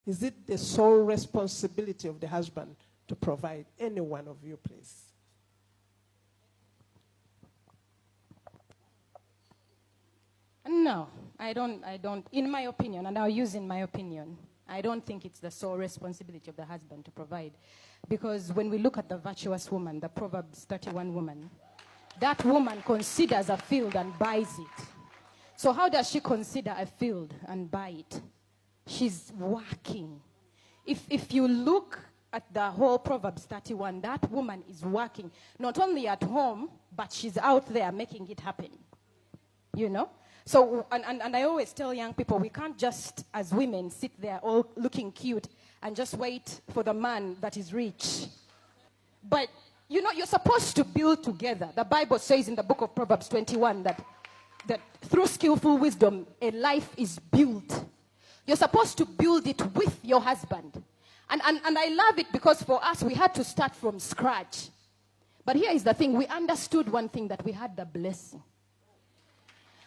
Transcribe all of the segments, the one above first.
Is it the sole responsibility of the husband to provide? Any one of you, please. No, I don't, in my opinion, and I'll use in my opinion, I don't think it's the sole responsibility of the husband to provide. Because when we look at the virtuous woman, the Proverbs 31 woman, that woman considers a field and buys it. So how does she consider a field and buy it? She's working. If you look at the whole Proverbs 31, that woman is working, not only at home, but she's out there making it happen. You know? So, and I always tell young people, we can't just, as women, sit there all looking cute and just wait for the man that is rich. But, you know, you're supposed to build together. The Bible says in the book of Proverbs 21 that through skillful wisdom, a life is built. You're supposed to build it with your husband. And I love it because for us, we had to start from scratch. But here is the thing. We understood one thing, that we had the blessing.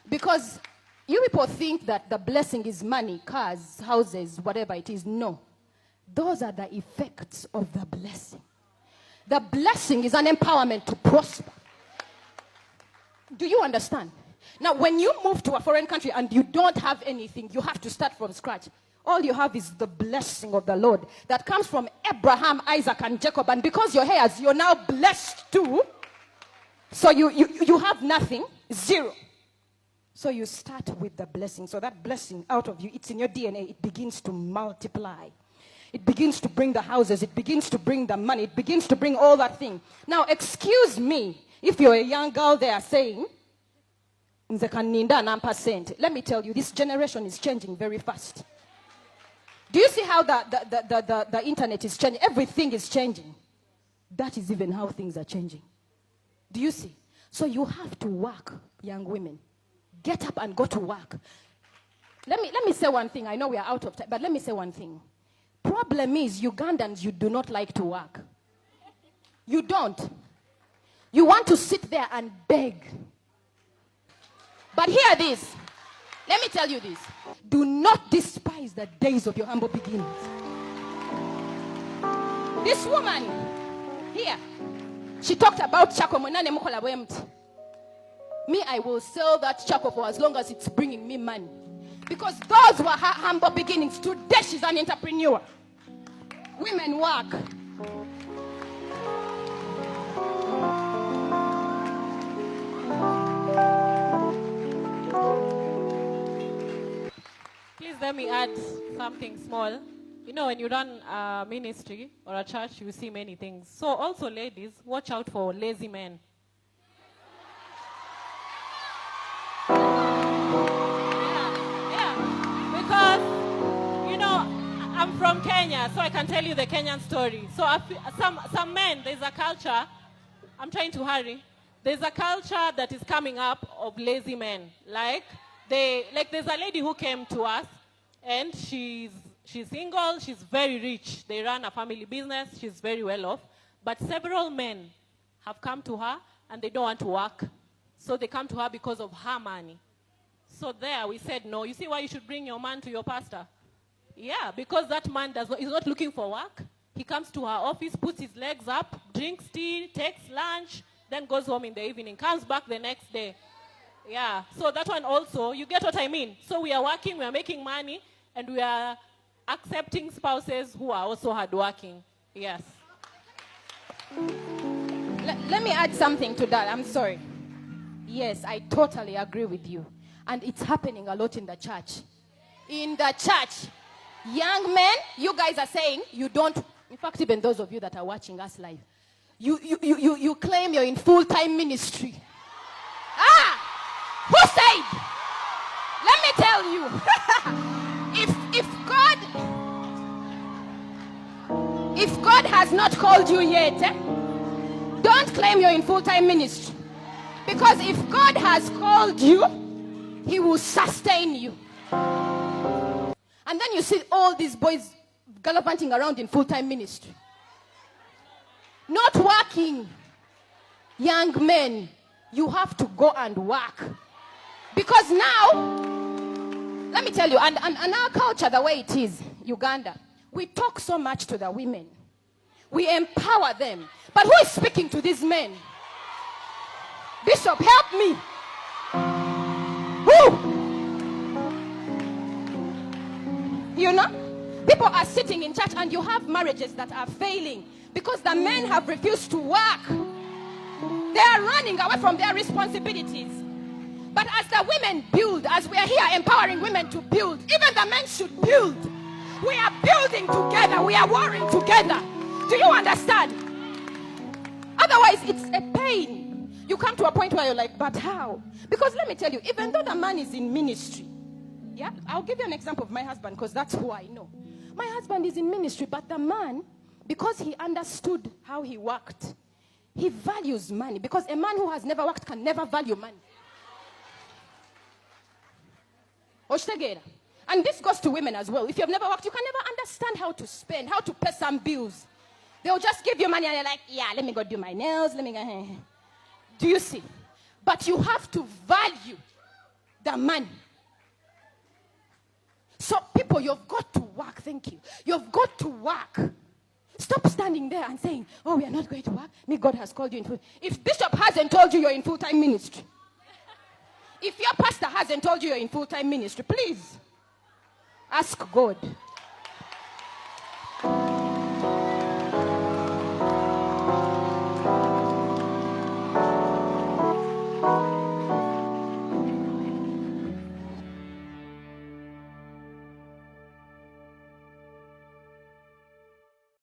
Because you people think that the blessing is money, cars, houses, whatever it is. No. Those are the effects of the blessing. The blessing is an empowerment to prosper. Do you understand? Now, when you move to a foreign country and you don't have anything, you have to start from scratch. All you have is the blessing of the Lord that comes from Abraham, Isaac, and Jacob. And because you're heirs, you're now blessed too. So you have nothing, zero. So you start with the blessing. So that blessing out of you, it's in your DNA. It begins to multiply. It begins to bring the houses. It begins to bring the money. It begins to bring all that thing. Now, excuse me, if you're a young girl there saying, let me tell you, this generation is changing very fast. Do you see how the internet is changing? Everything is changing. That is even how things are changing. Do you see? So you have to work, young women. Get up and go to work. Let me say one thing. I know we are out of time, but let me say one thing. Problem is, Ugandans, you do not like to work. You don't. You want to sit there and beg. But hear this. Let me tell you this. Do not despise the days of your humble beginnings. This woman here, she talked about chako mwenane mukola bwemti. Me, I will sell that chako for as long as it's bringing me money. Because those were her humble beginnings. Today she's an entrepreneur. Women work. Please let me add something small. You know, when you run a ministry or a church, you see many things. So also, ladies, watch out for lazy men. Because, you know, I'm from Kenya, so I can tell you the Kenyan story. So some men, there's a culture, I'm trying to hurry. There's a culture that is coming up of lazy men. Like there's a lady who came to us, and she's single, she's very rich. They run a family business, she's very well off. But several men have come to her, and they don't want to work. So they come to her because of her money. So there we said, no, you see why you should bring your man to your pastor? Yeah, because that man is not looking for work. He comes to her office, puts his legs up, drinks tea, takes lunch, then goes home in the evening, comes back the next day. Yeah, so that one also, you get what I mean? So we are working, we are making money, and we are accepting spouses who are also hardworking. Yes. Let me add something to that. I'm sorry. Yes, I totally agree with you. And it's happening a lot in the church. In the church, young men, you guys are saying you don't, in fact, even those of you that are watching us live, you claim you're in full-time ministry. Who said? Let me tell you, if God has not called you yet, don't claim you're in full-time ministry. Because if God has called you, He will sustain you. And then you see all these boys gallivanting around in full-time ministry. Not working. Young men, you have to go and work. Because now, let me tell you, and our culture, the way it is, Uganda, We talk so much to the women. We empower them. But who is speaking to these men? Bishop, help me. Who? You know? People are sitting in church and you have marriages that are failing because the men have refused to work. They are running away from their responsibilities. But as the women build, as we are here empowering women to build, even the men should build. We are building together. We are warring together. Do you understand? Otherwise, it's a pain. You come to a point where you're like, but how? Because let me tell you, even though the man is in ministry, yeah, I'll give you an example of my husband because that's who I know. My husband is in ministry, but the man, because he understood how he worked, he values money. Because a man who has never worked can never value money. And this goes to women as well. If you've never worked, you can never understand how to spend, how to pay some bills. They'll just give you money and you're like, yeah, let me go do my nails. Let me go. Do you see? But you have to value the money. So people, you've got to work. Thank you. You've got to work. Stop standing there and saying, oh, we are not going to work. Me, God has called you in full. If Bishop hasn't told you you're in full-time ministry, if your pastor hasn't told you you're in full-time ministry, please ask God.